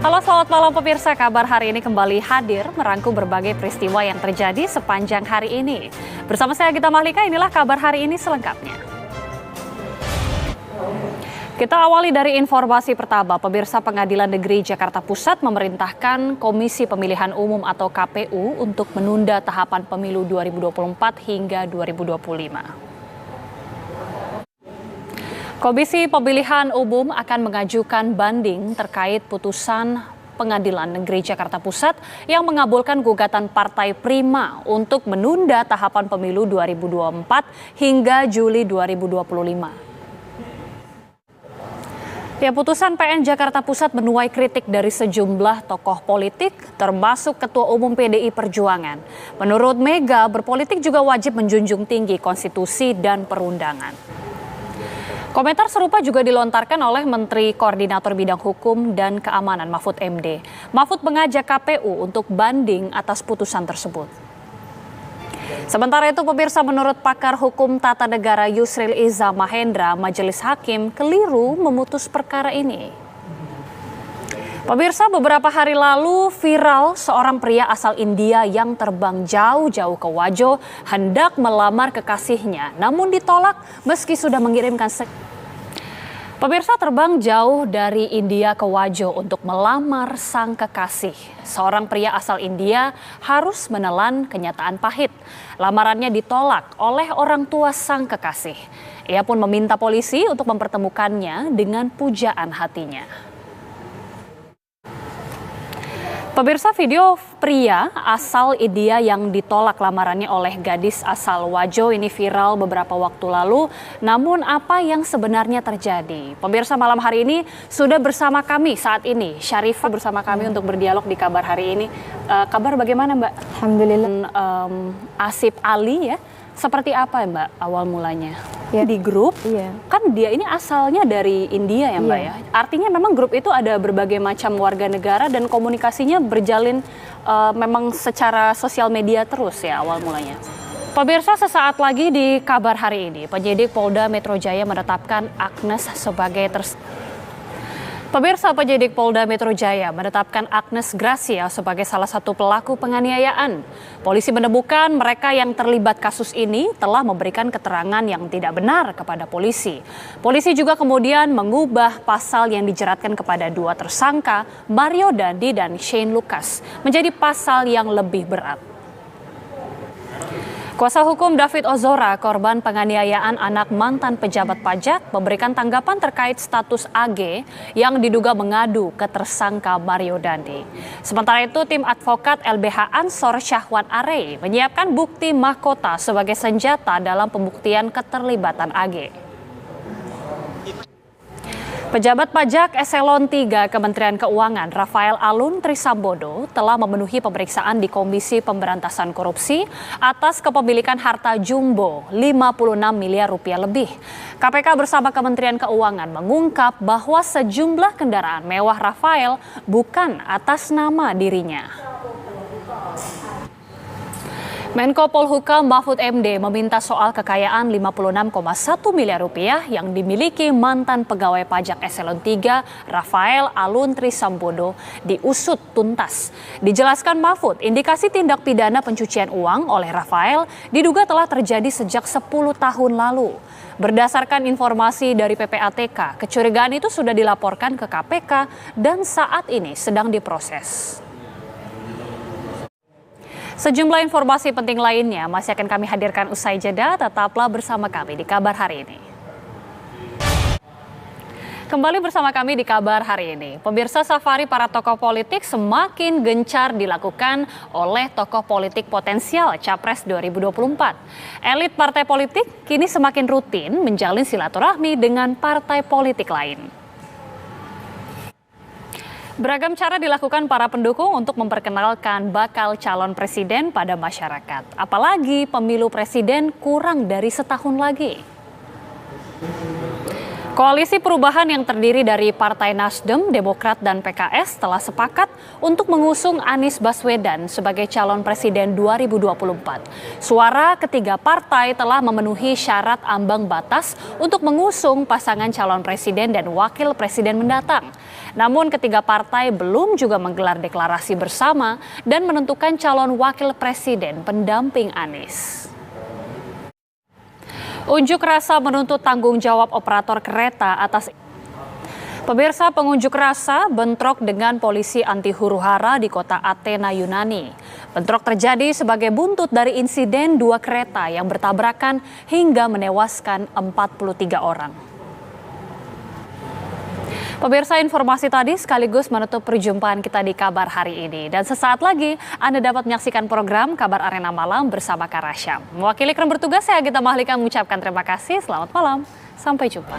Halo, selamat malam pemirsa. Kabar hari ini kembali hadir merangkum berbagai peristiwa yang terjadi sepanjang hari ini. Bersama saya Gita Mahlika, inilah kabar hari ini selengkapnya. Kita awali dari informasi pertama. Pemirsa, Pengadilan Negeri Jakarta Pusat memerintahkan Komisi Pemilihan Umum atau KPU untuk menunda tahapan pemilu 2024 hingga 2025. Komisi Pemilihan Umum akan mengajukan banding terkait putusan Pengadilan Negeri Jakarta Pusat yang mengabulkan gugatan Partai Prima untuk menunda tahapan pemilu 2024 hingga Juli 2025. Ya, putusan PN Jakarta Pusat menuai kritik dari sejumlah tokoh politik, termasuk Ketua Umum PDI Perjuangan. Menurut Mega, berpolitik juga wajib menjunjung tinggi konstitusi dan perundangan. Komentar serupa juga dilontarkan oleh Menteri Koordinator Bidang Hukum dan Keamanan Mahfud MD. Mahfud mengajak KPU untuk banding atas putusan tersebut. Sementara itu, pemirsa, menurut pakar hukum tata negara Yusril Iza Mahendra, Majelis Hakim keliru memutus perkara ini. Pemirsa, beberapa hari lalu viral seorang pria asal India yang terbang jauh-jauh ke Wajo hendak melamar kekasihnya, namun ditolak meski sudah mengirimkan Pemirsa, terbang jauh dari India ke Wajo untuk melamar sang kekasih. Seorang pria asal India harus menelan kenyataan pahit. Lamarannya ditolak oleh orang tua sang kekasih. Ia pun meminta polisi untuk mempertemukannya dengan pujaan hatinya. Pemirsa, video pria asal India yang ditolak lamarannya oleh gadis asal Wajo ini viral beberapa waktu lalu. Namun apa yang sebenarnya terjadi? Pemirsa, malam hari ini sudah bersama kami saat ini. Syarifah bersama kami untuk berdialog di kabar hari ini. Kabar bagaimana, Mbak? Alhamdulillah. Asif Ali ya. Seperti apa ya, Mbak, awal mulanya? Ya. Di grup, Iya. kan dia ini asalnya dari India ya, Mbak, ya. Artinya memang grup itu ada berbagai macam warga negara dan komunikasinya berjalin memang secara sosial media terus ya awal mulanya. Pemirsa, sesaat lagi di kabar hari ini, penyidik Polda Metro Jaya menetapkan Agnes sebagai Pemirsa, penyidik Polda Metro Jaya menetapkan Agnes Gracia sebagai salah satu pelaku penganiayaan. Polisi menemukan mereka yang terlibat kasus ini telah memberikan keterangan yang tidak benar kepada polisi. Polisi juga kemudian mengubah pasal yang dijeratkan kepada dua tersangka, Mario Dandi dan Shane Lucas, menjadi pasal yang lebih berat. Kuasa hukum David Ozora, korban penganiayaan anak mantan pejabat pajak, memberikan tanggapan terkait status AG yang diduga mengadu ke tersangka Mario Dandi. Sementara itu, tim advokat LBH Ansor Syahwan Arey menyiapkan bukti mahkota sebagai senjata dalam pembuktian keterlibatan AG. Pejabat pajak Eselon 3 Kementerian Keuangan Rafael Alun Trisambodo telah memenuhi pemeriksaan di Komisi Pemberantasan Korupsi atas kepemilikan harta jumbo 56 miliar rupiah lebih. KPK bersama Kementerian Keuangan mengungkap bahwa sejumlah kendaraan mewah Rafael bukan atas nama dirinya. Menko Polhukam Mahfud MD meminta soal kekayaan 56,1 miliar rupiah yang dimiliki mantan pegawai pajak Eselon 3 Rafael Alun Trisambodo diusut tuntas. Dijelaskan Mahfud, indikasi tindak pidana pencucian uang oleh Rafael diduga telah terjadi sejak 10 tahun lalu. Berdasarkan informasi dari PPATK, kecurigaan itu sudah dilaporkan ke KPK dan saat ini sedang diproses. Sejumlah informasi penting lainnya masih akan kami hadirkan usai jeda. Tetaplah bersama kami di kabar hari ini. Kembali bersama kami di kabar hari ini. Pemirsa, safari para tokoh politik semakin gencar dilakukan oleh tokoh politik potensial Capres 2024. Elit partai politik kini semakin rutin menjalin silaturahmi dengan partai politik lain. Beragam cara dilakukan para pendukung untuk memperkenalkan bakal calon presiden pada masyarakat. Apalagi pemilu presiden kurang dari setahun lagi. Koalisi perubahan yang terdiri dari Partai Nasdem, Demokrat, dan PKS telah sepakat untuk mengusung Anies Baswedan sebagai calon presiden 2024. Suara ketiga partai telah memenuhi syarat ambang batas untuk mengusung pasangan calon presiden dan wakil presiden mendatang. Namun ketiga partai belum juga menggelar deklarasi bersama dan menentukan calon wakil presiden pendamping Anies. Unjuk rasa menuntut tanggung jawab operator kereta atas. Pemirsa, pengunjuk rasa bentrok dengan polisi anti huru-hara di kota Athena, Yunani. Bentrok terjadi sebagai buntut dari insiden dua kereta yang bertabrakan hingga menewaskan 43 orang. Pemirsa, informasi tadi sekaligus menutup perjumpaan kita di Kabar hari ini. Dan sesaat lagi Anda dapat menyaksikan program Kabar Arena Malam bersama Kak Rasyam. Mewakili kru bertugas, saya Gita Mahlika mengucapkan terima kasih. Selamat malam, sampai jumpa.